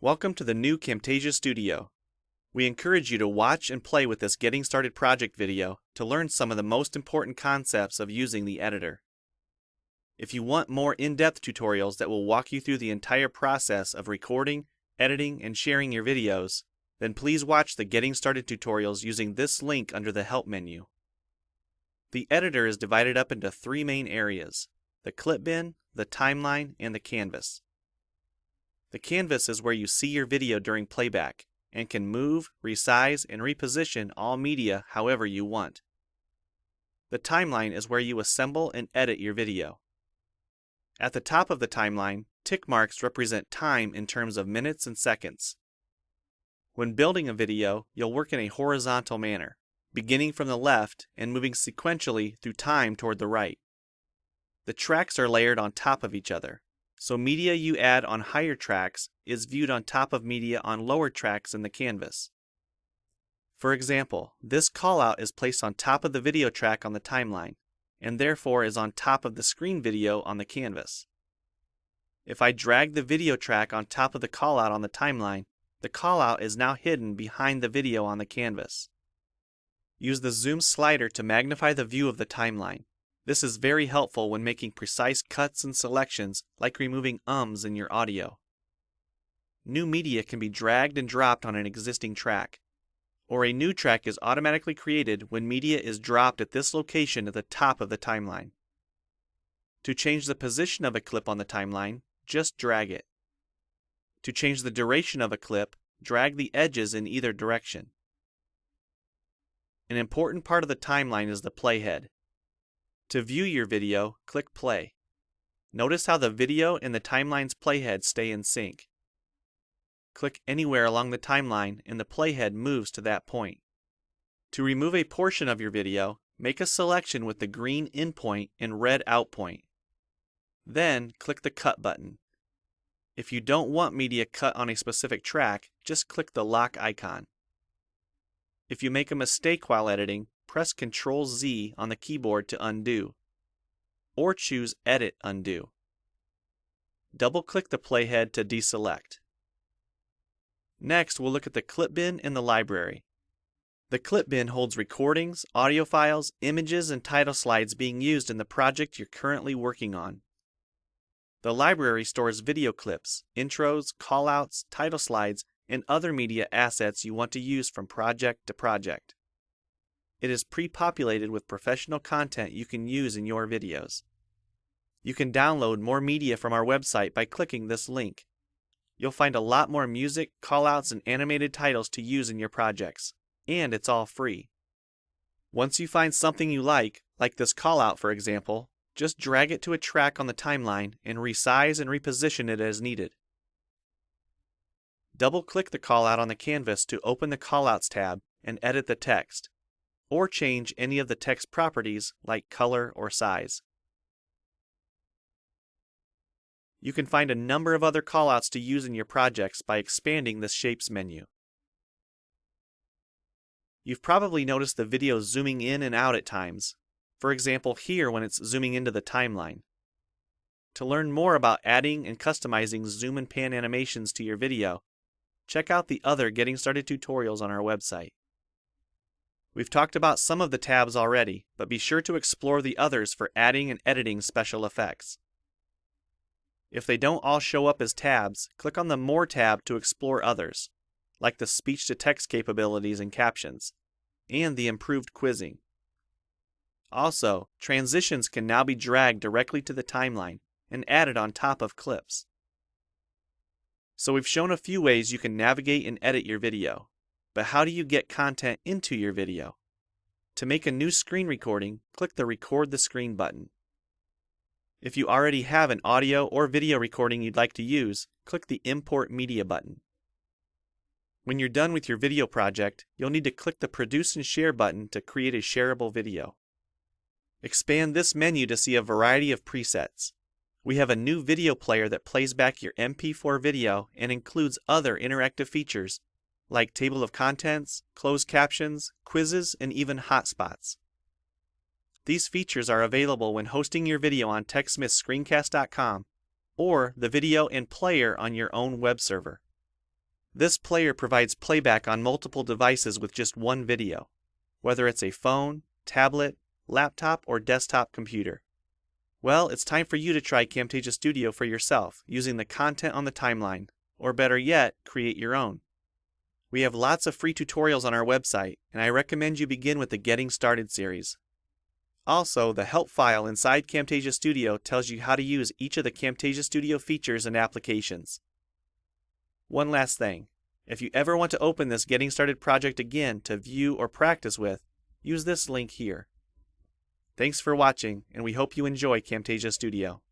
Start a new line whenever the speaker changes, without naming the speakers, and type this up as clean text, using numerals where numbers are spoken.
Welcome to the new Camtasia Studio. We encourage you to watch and play with this Getting Started project video to learn some of the most important concepts of using the editor. If you want more in-depth tutorials that will walk you through the entire process of recording, editing, and sharing your videos, then please watch the Getting Started tutorials using this link under the Help menu. The editor is divided up into three main areas: the clip bin, the timeline, and the canvas. The canvas is where you see your video during playback and can move, resize, and reposition all media however you want. The timeline is where you assemble and edit your video. At the top of the timeline, tick marks represent time in terms of minutes and seconds. When building a video, you'll work in a horizontal manner, beginning from the left and moving sequentially through time toward the right. The tracks are layered on top of each other, so media you add on higher tracks is viewed on top of media on lower tracks in the canvas. For example, this callout is placed on top of the video track on the timeline, and therefore is on top of the screen video on the canvas. If I drag the video track on top of the callout on the timeline, the callout is now hidden behind the video on the canvas. Use the zoom slider to magnify the view of the timeline. This is very helpful when making precise cuts and selections, like removing ums in your audio. New media can be dragged and dropped on an existing track, or a new track is automatically created when media is dropped at this location at the top of the timeline. To change the position of a clip on the timeline, just drag it. To change the duration of a clip, drag the edges in either direction. An important part of the timeline is the playhead. To view your video, click play. Notice how the video and the timeline's playhead stay in sync. Click anywhere along the timeline and the playhead moves to that point. To remove a portion of your video, make a selection with the green in point and red out point. Then click the cut button. If you don't want media cut on a specific track, just click the lock icon. If you make a mistake while editing, press Ctrl-Z on the keyboard to undo, or choose Edit Undo. Double-click the playhead to deselect. Next, we'll look at the clip bin and the library. The clip bin holds recordings, audio files, images, and title slides being used in the project you're currently working on. The library stores video clips, intros, callouts, title slides, and other media assets you want to use from project to project. It is pre-populated with professional content you can use in your videos. You can download more media from our website by clicking this link. You'll find a lot more music, callouts, and animated titles to use in your projects, and it's all free. Once you find something you like this callout for example, just drag it to a track on the timeline and resize and reposition it as needed. Double-click the callout on the canvas to open the Callouts tab and edit the text, or change any of the text properties like color or size. You can find a number of other callouts to use in your projects by expanding the Shapes menu. You've probably noticed the video zooming in and out at times, for example here when it's zooming into the timeline. To learn more about adding and customizing zoom and pan animations to your video, check out the other Getting Started tutorials on our website. We've talked about some of the tabs already, but be sure to explore the others for adding and editing special effects. If they don't all show up as tabs, click on the More tab to explore others, like the speech-to-text capabilities and captions, and the improved quizzing. Also, transitions can now be dragged directly to the timeline and added on top of clips. So we've shown a few ways you can navigate and edit your video. But how do you get content into your video? To make a new screen recording, click the Record the Screen button. If you already have an audio or video recording you'd like to use, click the Import Media button. When you're done with your video project, you'll need to click the Produce and Share button to create a shareable video. Expand this menu to see a variety of presets. We have a new video player that plays back your MP4 video and includes other interactive features like table of contents, closed captions, quizzes, and even hotspots. These features are available when hosting your video on TechSmithScreencast.com or the video and player on your own web server. This player provides playback on multiple devices with just one video, whether it's a phone, tablet, laptop, or desktop computer. Well, it's time for you to try Camtasia Studio for yourself using the content on the timeline, or better yet, create your own. We have lots of free tutorials on our website, and I recommend you begin with the Getting Started series. Also, the help file inside Camtasia Studio tells you how to use each of the Camtasia Studio features and applications. One last thing, if you ever want to open this Getting Started project again to view or practice with, use this link here. Thanks for watching, and we hope you enjoy Camtasia Studio.